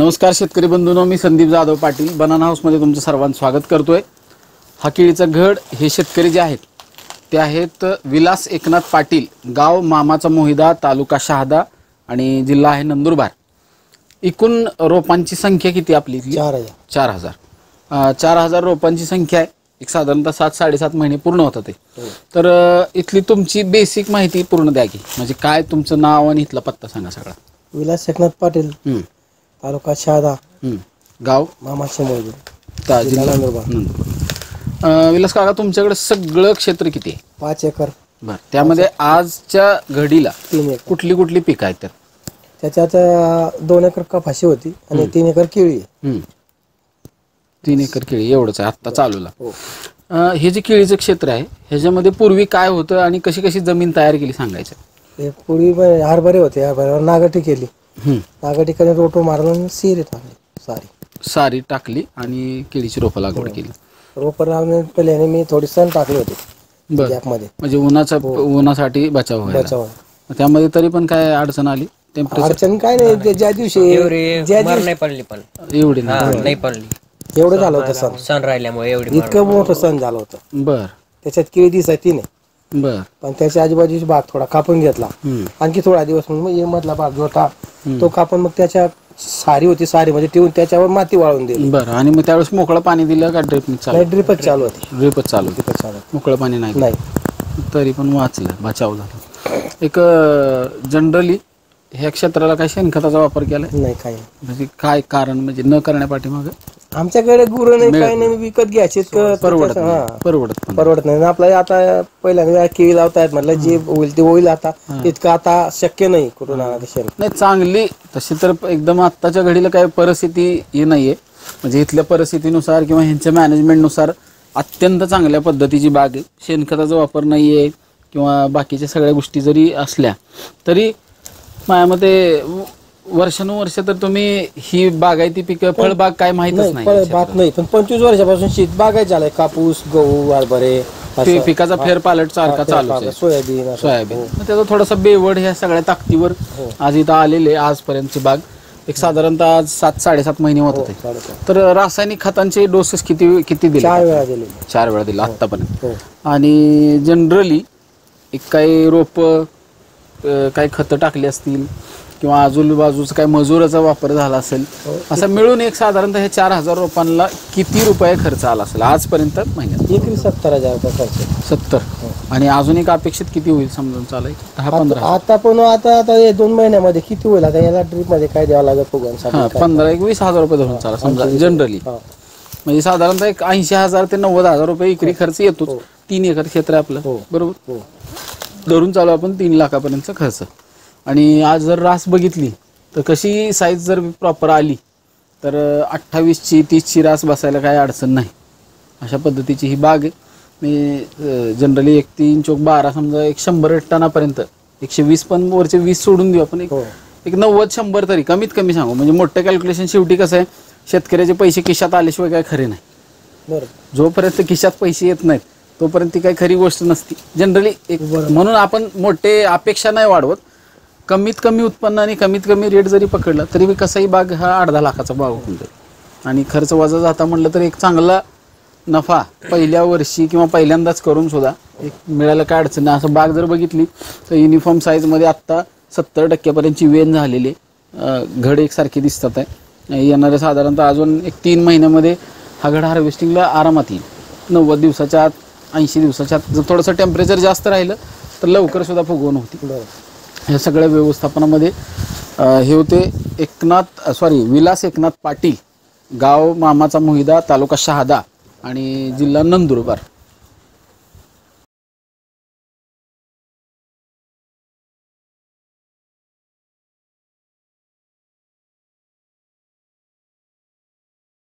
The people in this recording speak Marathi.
नमस्कार शेतकरी बंधूंनो, मी संदीप जाधव पाटील बनाना हाऊसमध्ये तुमचं सर्वांचं स्वागत करतोय। हा केळीचा घड हे शेतकरी जे आहेत ते आहेत विलास एकनाथ पाटील, गाव मामाचा मोहिदा, तालुका शहादा आणि जिल्हा आहे नंदुरबार। एकूण रोपांची संख्या किती आपली? 4000 रोपांची संख्या आहे। एक साधारणतः 7-7.5 महिने पूर्ण होतात ते। तर इथली तुमची बेसिक माहिती पूर्ण द्या की, म्हणजे काय तुमचं नाव आणि इथला पत्ता सांगा सगळा। विलास एकनाथ पाटील, तालुका शहादा, गाव मामाचे मोहिदा, जिल्हा नंदुरबार। विलास काका, तुमच्याकडे सगळं क्षेत्र किती आहे? 5 एकर। बर, त्यामध्ये आजच्या घडीला 3 एकर। कुठली कुठली पिकं आहेत त्याच्यात 2 एकर कपाशी होती आणि 3 एकर केळी आहे। 3 एकर केळी एवढंच आहे आता चालूला। हे जे केळीचं क्षेत्र आहे ह्याच्यामध्ये पूर्वी काय होतं आणि कशी कशी जमीन तयार केली सांगायचं। पूर्वी हरभरे होते, हरभऱ्यावर नागटी केली, नागटी करून रोटो मारलं, सारी टाकली आणि केळीची रोपं लागवड केली। रोपं लावणे पहिले मी थोडी सण टाकले होते गॅपमध्ये, म्हणजे उन्हासाठी बचाव व्हायला। त्यामध्ये तरी पण काय अडचण आली? अडचण काय नाही, ज्या दिवशी नाही पडली, पण एवढी नाही पडली, एवढं झालं होतं सण राहिल्यामुळे एवढी इतकं मोठं सण झालं होतं। बर, त्याच्यात केळी दिसायची नाही। बर, पण त्याच्या आजूबाजूचा भाग थोडा कापून घेतला, आणखी थोडा दिवस मग मधला भाग जो होता तो कापून मग त्याच्या सारी होती, सारीमध्ये ठेवून त्याच्यावर माती वाळून दिली। बरं, आणि मग त्यावेळेस मोकळं पाणी दिलं का ड्रिप चालू? ड्रिपच चालू होती। ड्रिपच चालू मोकळं पाणी नाही, तरी पण वाचलं, बचाव झाला। एक जनरली ह्या क्षेत्राला काय शेणखताचा वापर केलाय? नाही, काही म्हणजे काय कारण, म्हणजे न करण्यापाठीमागं? आमच्याकडे गुरु नाही, काही नाही, विकत घ्यायचे, परवडत नाही आपल्याला। आता पहिल्यांदा केळी लावतायत म्हटलं, जे होईल ते होईल, आता इतकं आता शक्य नाही कुठून आणायचं। नाही, चांगली तशी तर एकदम आत्ताच्या घडीला काय परिस्थिती हे नाहीये, म्हणजे इथल्या परिस्थितीनुसार किंवा ह्यांच्या मॅनेजमेंटनुसार अत्यंत चांगल्या पद्धतीची बाग आहे। शेणखताचा वापर नाहीये किंवा बाकीच्या सगळ्या गोष्टी जरी असल्या तरी माझ्यामध्ये वर्षानुवर्ष तर तुम्ही ही बागायती पिकं, फळबाग काय माहितच नाही, फळबाग नाही, पण 25 वर्षापासून शेत बागायत झालाय। कापूस, गहू, हरभरे, पिकाचा फेरपालट सारखा चालू आहे, सोयाबीन। त्याचा थोडासा बेवड ह्या सगळ्या ताकदीवर आज इथं आलेले आजपर्यंतची बाग एक साधारणतः आज 7-7.5 महिने होत होते। तर रासायनिक खतांचे डोसेस किती दिले? 4 वेळा दिले आतापर्यंत। आणि जनरली एक काही रोप काही खतं टाकली असतील किंवा आजूबाजूचा काही मजुराचा वापर झाला असेल, असं मिळून एक साधारणतः हे 4000 रोपांना किती रुपये खर्च आला असेल आजपर्यंत महिन्यात? एकरी 70,000 रुपये खर्च। 70, आणि अजून एक अपेक्षित किती होईल समजून चालायचं? 10-15 आता पण आता 2 महिन्यामध्ये किती होईल? आता याला ड्रिप मध्ये काय द्यावं लागेल? 15-20 रुपये धरून चाला समजा जनरली, म्हणजे साधारणतः एक 80,000 ते 90,000 रुपये एकरी खर्च येतो। 3 एकर क्षेत्र आहे आपलं, बरोबर, धरून चालू आपण 3 लाखापर्यंतचा खर्च। आणि आज जर रास बघितली तर कशी साईज जर प्रॉपर आली तर 28ची 30ची रास बसायला काही अडचण नाही, अशा पद्धतीची ही बाग आहे। मी जनरली 1 3 चौक 12 समजा एक 100 टनापर्यंत, 120 पण वरचे 20 सोडून देऊ आपण, एक 90-100 तरी कमीत कमी सांगू। म्हणजे मोठं कॅल्क्युलेशन शेवटी कसं आहे, शेतकऱ्याचे पैसे खिशात आल्याशिवाय काय खरे नाही। जोपर्यंत खिशात पैसे येत नाहीत तोपर्यंत ती काही खरी गोष्ट नसती जनरली। म्हणून आपण मोठे अपेक्षा नाही वाढवत, कमीत कमी उत्पन्न आणि कमीत कमी रेट जरी पकडला तरी कसाही बाग हा 8-10 लाखाचा बाग होऊन जाईल। आणि खर्च वजा जाता म्हटलं तर एक चांगला नफा पहिल्या वर्षी किंवा पहिल्यांदाच करून सुद्धा एक मिळायला काय अडचण नाही। असं बाग जर बघितली तर युनिफॉर्म साईजमध्ये आत्ता 70% वेन झालेली, घड एकसारखी दिसतात आहे। येणाऱ्या साधारणतः अजून एक 3 महिन्यामध्ये हा घड हार्वेस्टिंगला आरामात येईल। 90 दिवसाच्या आत, 80 दिवसाच्या आत जर थोडंसं टेम्परेचर जास्त राहिलं तर लवकर सुद्धा फुगवण होती। ह्या सगळ्या व्यवस्थापनामध्ये हे होते विलास एकनाथ पाटील, गाव मामाचा मोहिदा, तालुका शहादा आणि जिल्हा नंदुरबार।